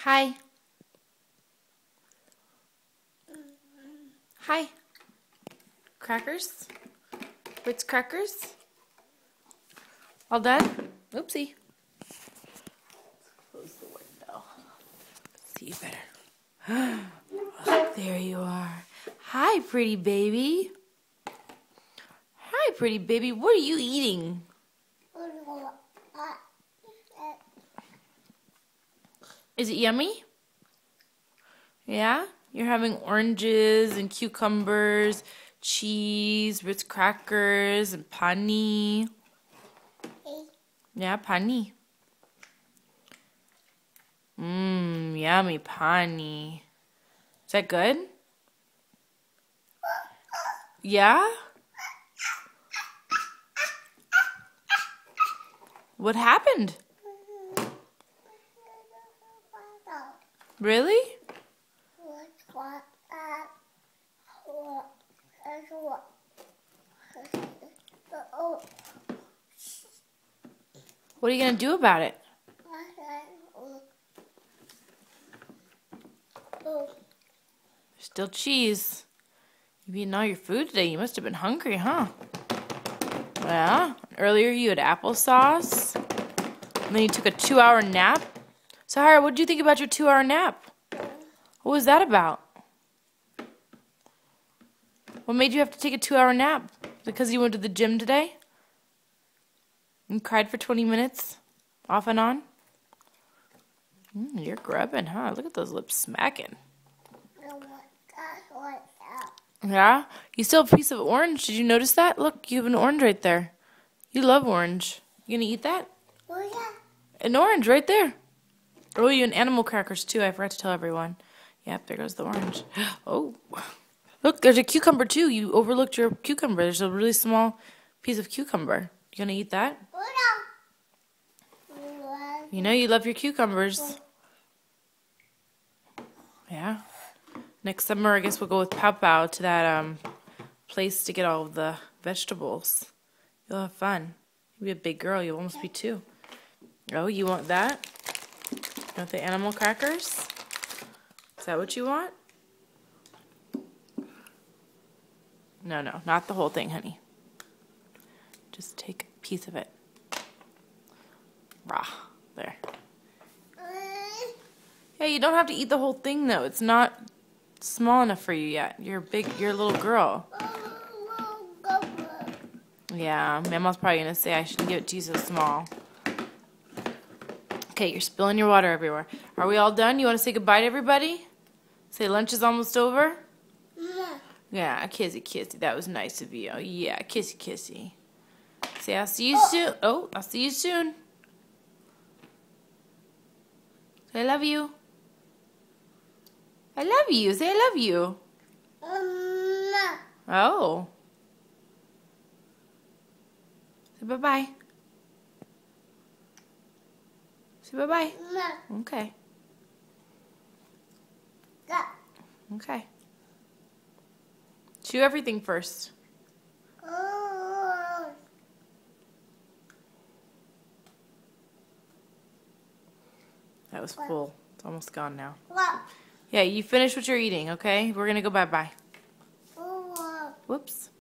Hi. Hi. Crackers? Ritz crackers? All done? Oopsie. Close the window. See you better. Oh, there you are. Hi, pretty baby. Hi, pretty baby. What are you eating? Is it yummy? Yeah? You're having oranges and cucumbers, cheese, Ritz crackers, and pani. Yeah, pani. Yummy pani. Is that good? Yeah? What happened? Really? What are you going to do about it? There's still cheese. You've eaten all your food today. You must have been hungry, huh? Yeah. Earlier you had applesauce. And then you took a 2-hour nap. Sahara, what did you think about your 2-hour nap? What was that about? What made you have to take a 2-hour nap? Because you went to the gym today? And cried for 20 minutes? Off and on? You're grubbing, huh? Look at those lips smacking. Yeah? You still have a piece of orange. Did you notice that? Look, you have an orange right there. You love orange. You gonna eat that? Oh, yeah. An orange right there. Oh, you and animal crackers too. I forgot to tell everyone. Yep, there goes the orange. Oh. Look, there's a cucumber too. You overlooked your cucumber. There's a really small piece of cucumber. You gonna eat that? You know you love your cucumbers. Yeah. Next summer, I guess we'll go with Pow Pow to that place to get all of the vegetables. You'll have fun. You'll be a big girl. You'll almost be 2. Oh, you want that? You want the animal crackers? Is that what you want? No, no, not the whole thing, honey. Just take a piece of it. Rah, there. Yeah, you don't have to eat the whole thing, though. It's not small enough for you yet. You're a little girl. Yeah, Mama's probably going to say I shouldn't give it to you so small. Okay, you're spilling your water everywhere. Are we all done? You want to say goodbye to everybody? Say lunch is almost over? Yeah, kissy kissy. That was nice of you. Yeah, kissy kissy. Say I'll see you soon. Oh, I'll see you soon. Say I love you. I love you. Say I love you. Oh. Say bye-bye. Say bye-bye. Okay. Okay. Chew everything first. That was full. It's almost gone now. Yeah, you finish what you're eating, okay? We're going to go bye-bye. Whoops.